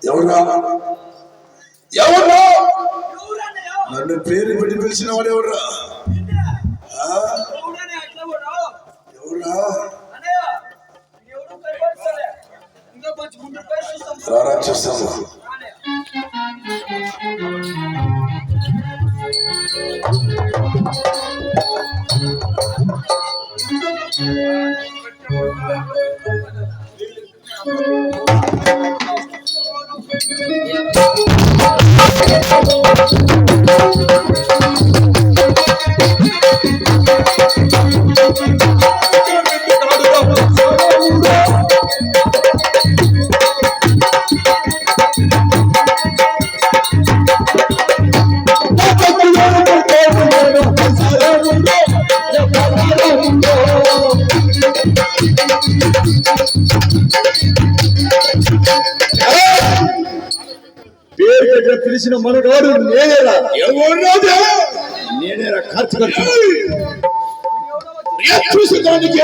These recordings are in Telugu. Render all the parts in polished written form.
ఎవరు నన్ను పేరు పెట్టి పిలిచిన వాడు ఎవరా? ఎవరా చూస్తాము. పిలిచిన మనోడు నేనేరా? నేనేరా ఖర్చు చూసేదానికి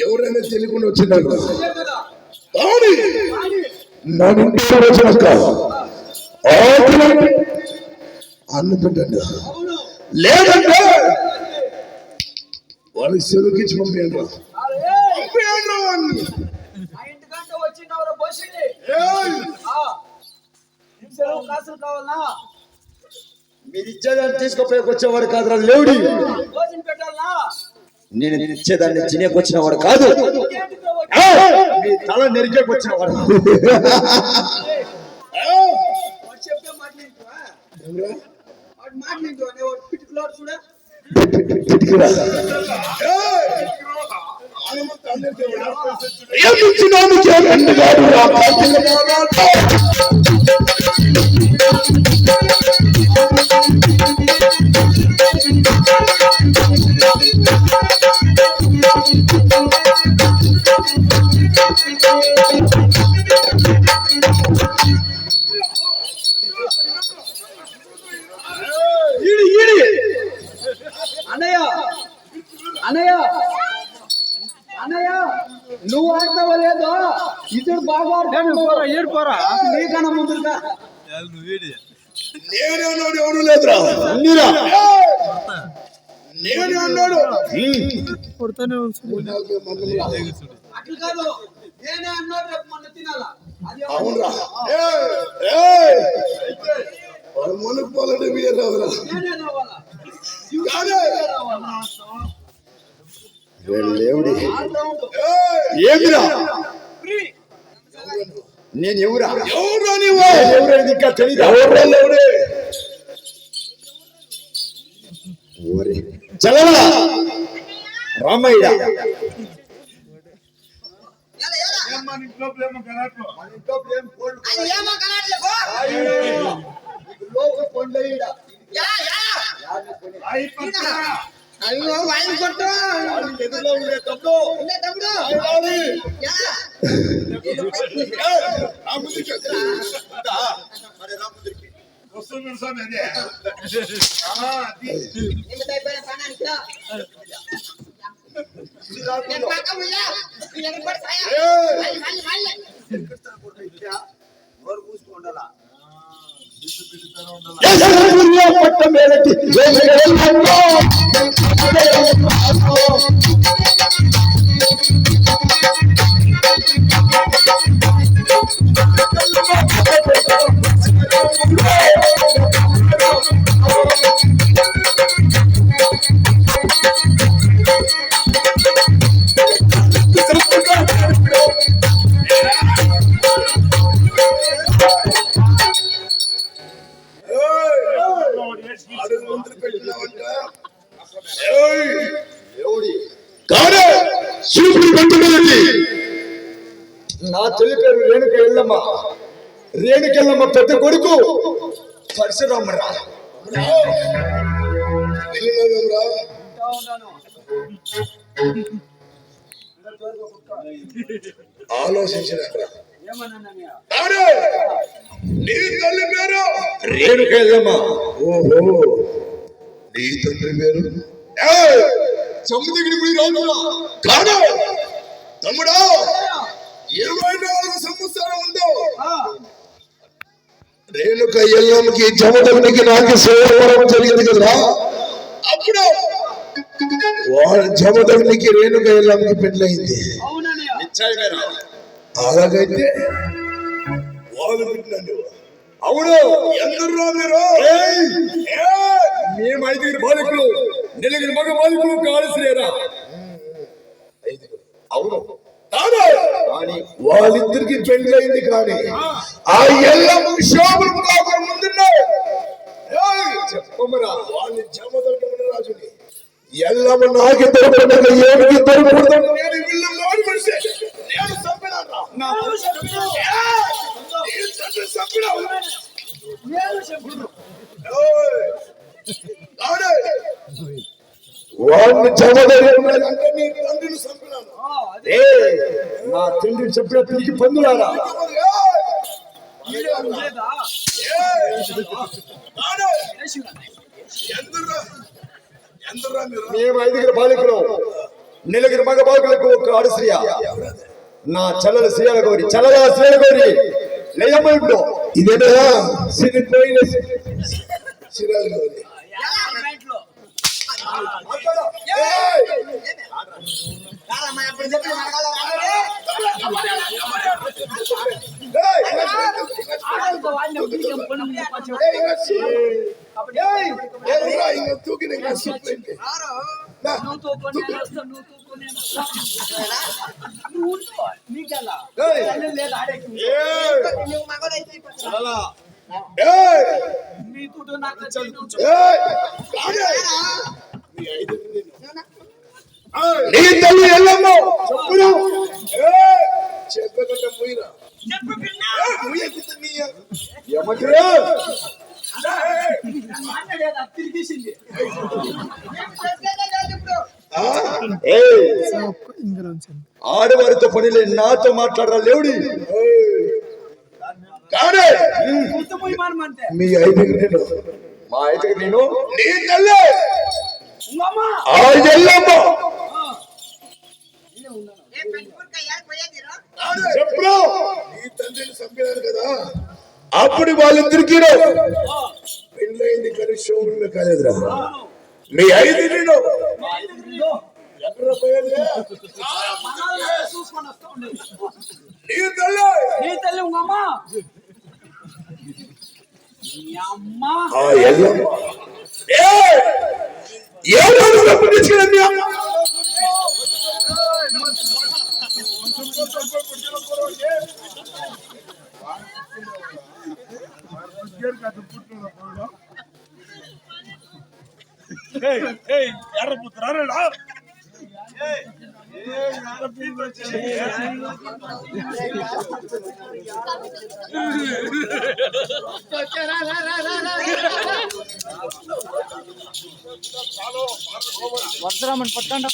ఎవరైనా తెలియకుండా వచ్చిందాక అన్నుకుంటాడు, లేదంటే వాళ్ళకి సెలవుకిచ్చి పంపేయండి. మీరు ఇచ్చేదాన్ని తీసుకోపోయాక వచ్చేవాడు కాదురా లేవుడి. నేను ఇచ్చేదాన్ని తినేకి వచ్చినవాడు కాదు, మీ తల నెరికేకి వచ్చినవాడు. నువ్వు ఆడతావో లేదో ఇతడు బాగా ఆడుకోరా నీకన్నా ముందుగా నేనే అన్నాడు. ఎవరు లేదురా నేనే అన్నాడు. అవునరా మునుకు పోలంటే మీరు రాదురా. ఏమిరా నేను ఎవరా? ఎవరు నీవు? ఎవరైనా ఇంకా తెలియదు. చలవా రామయ్య అయ్యో ఆయన కొట్టు ఎదురులో ఉండే తమ్ముడు వస్తున్నాడు స్వామి. అదే పట్ట మేలటి నా చెల్లి పేరు రేణుకెళ్ళమ్మ పెద్ద కొడుకు పరశురామరా. ఆలోచించిన నీ తల్లి పేరు రేణుకెళ్ళమ్మ. ఓహో, నీ తండ్రి పేరు చముదిగిరి రాజురా కాదు తమ్ముడా. 24 సంవత్సరం ఉందో రేణుక ఎల్లమ్మకి జమదగ్నికి నాకు సేవరం జరిగింది కదా. అప్పుడు వాళ్ళ జమదగ్నికి రేణుక ఎల్లమ్మకి పెళ్ళయింది. అలాగైతే వాళ్ళు పెట్టినండి. అవును, ఎందరో మీరు? మేము 5 బాలికలు, 4 మగ బాలికలు కాల్సిలేరా. అవును, వాళ్ళిద్దరికి పెళ్ళయింది. కానీ ఆ ఎల్లమ్మ శోభను కాకుండా ముందున్నాయి. చెప్పమరా, వాళ్ళు జమదగ్ని రాజుని ఎల్లమ్మ నాకు దొరకకుండా ఏమిటి దొరకకూడదు. నేను వీళ్ళు మాడి మనిషి, నేను చంపినాను. వాడిని జమదగ్ని నీ తండ్రిని చంపినాను. నా తండ్రి చెప్పిన తిరిగి పొందులారా. మేము 5 బాలికలు, 4 మగ బాలికలకు ఒక ఆడశ్రియ. నా చల్లల శ్రీయాల గౌరి, చల్లల శ్రీయాల గౌరి లేయమ్మ. ఇప్పుడు ఇదేనా సిరిపోయిన సిరాలు గౌరి. నీ తల్లి ఎల్లమ్మ చెప్పకుండా పోయిరా. ఆడవారితో పనిలే, నాతో మాట్లాడరా లేవుడి. మీ 5 నేను, మా 5 నేను, నీ తల్లి ఆ ఎల్లమ్మ చెప్పు. నీ తండ్రిని చంపినారు కదా, అప్పుడు వాళ్ళిద్దరికి పెళ్ళైంది. కానీ శోభన కాలేదురా. మీ 5 నేను ఎక్కడ పోయేది. నీ తల్లి ఆ ఎల్లమ్మ ఏడు డబ్బు తీసుకెళ్ళండి. వర్షరామని పట్టండి.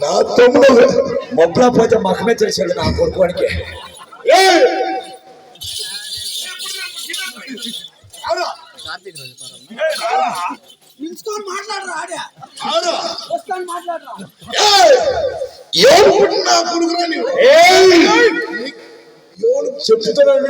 నా తమ్ముడు మొబ్బలా పోతే మకమే తెలిసాడు నా కొడుకోనికి. నా కొడుకురా నీవు చెప్తున్నాను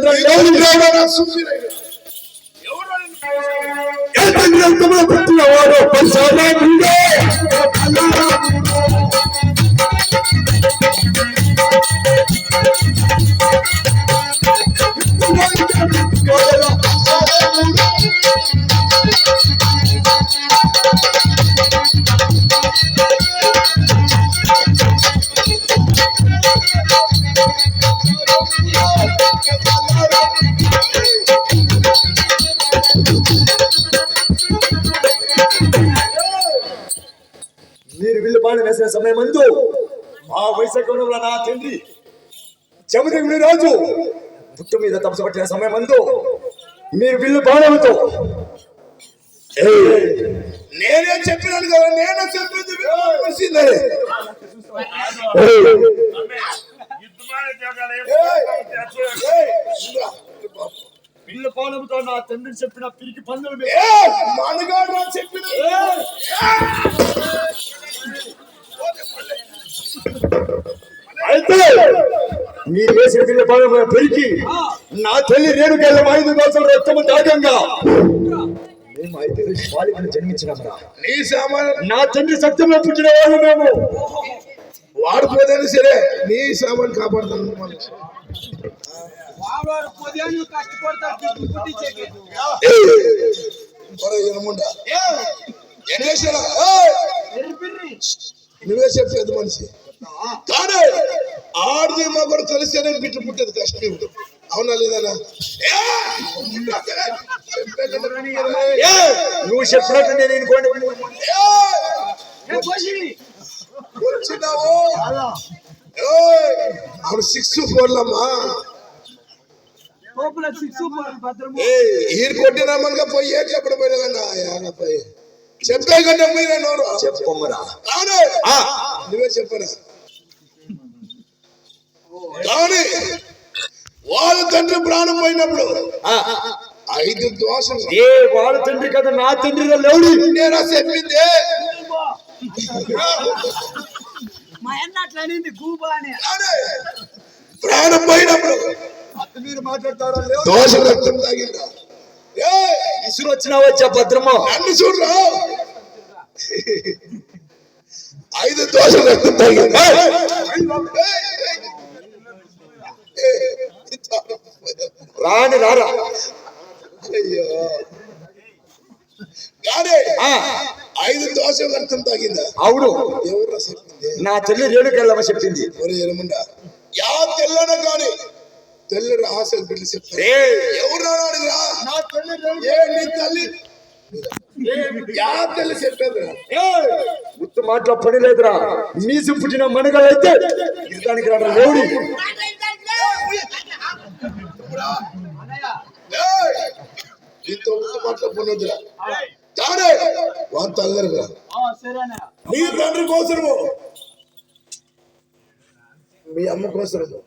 మీరు విల్లు బాణ వేసిన సమయం ముందు ఆ వైశాఖంలో నా తండ్రి జమదగ్ని రాజు పుట్టు మీద తపస్సు పట్టిన సమయం ముందు మీరు విల్లు బాణంతో నేనే చెప్పినాను కదా, నేనే చెప్పింది విల్లు బాణంతో నా తండ్రి చెప్పిన పిరికి పందులు మనగాడు చెప్పిన అయితే మీరు వేసిన విల్లు బాణం పెరిగి నా తల్లి రేణుకెళ్ళ 5 రోజుల రక్తము దాగంగా మేము 5 బాలికలు జన్మించినమరా. నీ సామాన్ నా తండ్రి సత్యంలో పుట్టిన వాళ్ళు మేము. వాడిపోదని సరే నీ సామాన్ కాపాడుతాను. నువ్వే చెప్పేది మనిషి కానీ ఆడిది మా కూడా కలిసేనే బిడ్డ పుట్టేది కష్టం ఇప్పుడు. అవునా లేదన్నా? నువ్వు చెప్పినట్టు నేను ఇంకోటి వచ్చినావు ఆవిడ 6-4లమ్మా ఈరు కొట్టినామనుగా పోయి ఏ చెప్పడం పోయినా పోయి చెప్పే కన్నా పోయినా నోరు చెప్పమ్మరా. నువ్వే చెప్పరా కానీ వాళ్ళ తండ్రి ప్రాణం పోయినప్పుడు 5 దోషలు ఏ వాళ్ళ తండ్రి కదా నా తండ్రిలో లేడు. నేనా చెప్పింది ప్రాణం పోయినప్పుడు మీరు మాట్లాడతారా? దోషం రక్తం తాగిందా? ఇసురు వచ్చినా వచ్చా భద్రమా నన్ను చూడరా 5 దోషం రక్తం తాగిందా? రాని రారా అయ్యో కానీ 5 దోషం రక్తం తాగిందా? అవును. ఎవరు చెప్పింది? నా తల్లి రేణుకెళ్ళమ్మ చెప్పింది. ఒరే ఎరముండా యా తెల్లన కానీ తెల్ల రహస్యాలు పెట్టి చెప్తారు. ఎవరు రాడిరా నీ తల్లి యా తెల్లి చెప్పేది గుర్తు మాటలో పని లేదురా. మీసు పుట్టిన మనగలైతే ఇదానికి రాడు లేవుడి. నీతో మాటలో పనిదిరా కానీ వాళ్ళ తల్లరుగా నీ తండ్రి కోసము మీ అమ్మ కోసము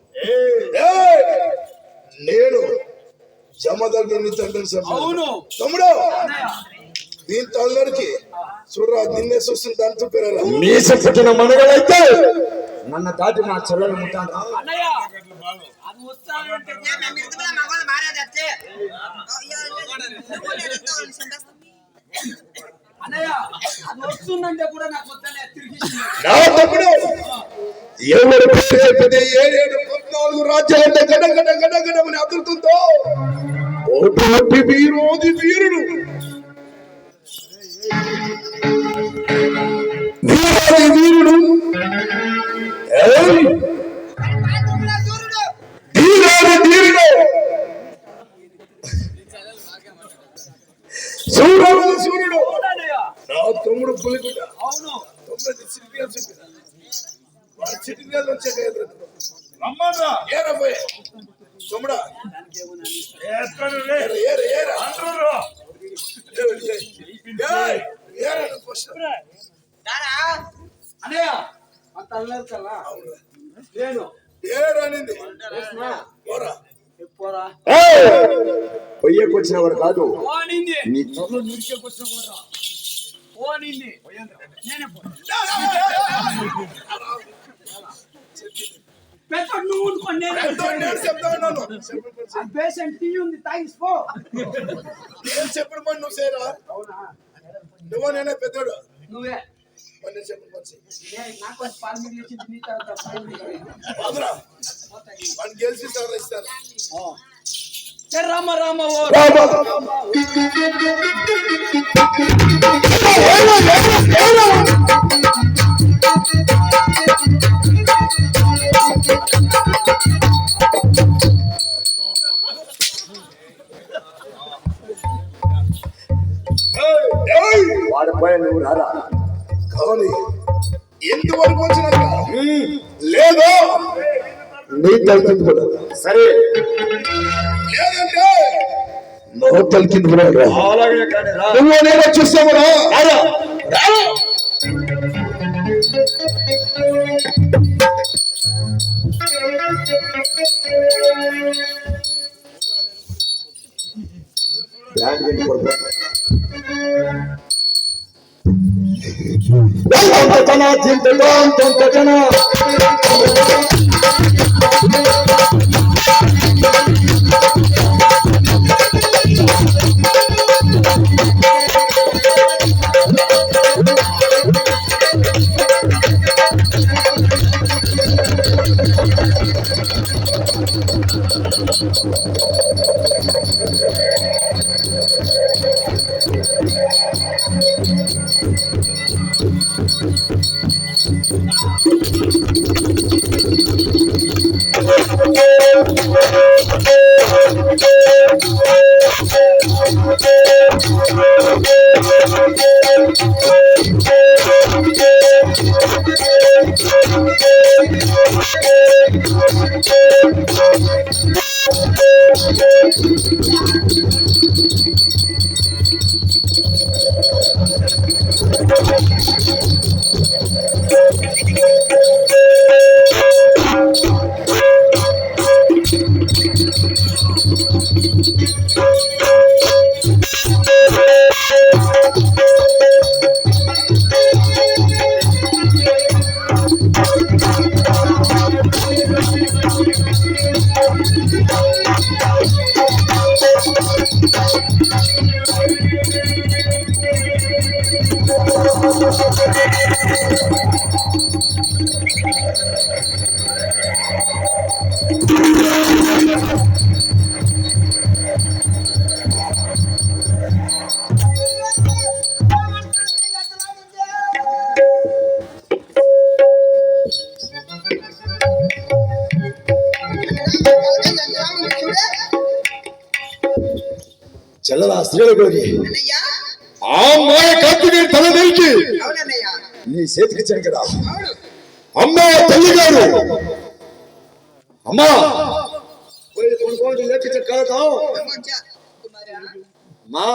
నేను జమదగ్ని నీ తండ్రి తమ్ముడు నీ తల్లరికి చూడరా నిన్నే చూస్తుంది దాంతో పేరు మీసు పుట్టిన మనగలైతే నన్ను దాటి నా చెల్లెలు ముట్టాను. ఎవరు చెప్పితే 7-14 రాజ్యాలంటే గడగడ గడగడమని అదురుతుందో ఓటు వీరోది వీరుడు వీరుడు సూర్యుడు తమ్ముడు పులిగుడ్డ అవును తొమ్మిది సిటికల్ చెప్పిన వాడు సిటికల్ వచ్చాక రమ్మన్నా ఏరా పోయే తమ్ముడా ఎత్తాను రే ఏరా అంటారు ఏరా ఫస్ట్ అన్నయ్య అంత అల్లరి కల్లా నేను ఏరా అనింది పోరా పోరా పొయ్యకు వచ్చిన వారు కాదు పోనింది నీ నువ్వు నిరికేకొచ్చిన పోరా పోనింది నేనే పోరా పెద్ద నువ్వు అనుకోండి నేను చెప్తా ఉన్నాను ఆ పేషెంట్ టీ ఉంది తాగిపో నేను చెప్పిన పని నువ్వు చేయరా అవునా నువ్వు నేనే పెద్దోడు నువ్వే మరి నేను చెప్పిన పని చెయ్యి. నాకు కొంచెం పాలు మీద వేసి నీ తర్వాత బాగురా వాడిని గెలిచి సార్ ఇస్తారు రామ రామ ఓ వాడు పోయా నువ్వు రారా కావాలి ఎంతవరకు వచ్చినాక లేదు నీ తలకింది కూడా సరే లేదంటే నువ్వు తలకింది కూడా అలాగే కానీ రా నువ్వు నేను చూస్తాము రారా బ్యాండ్ వెంట కొడుకు చల్లరా స్త్రీల గోరి ఆ మాయ కత్తిని తల నిలిచి నీ చేతికి ఇచ్చాను కదా అమ్మా తల్లి గారు అమ్మా లేపించాను కదా అమ్మా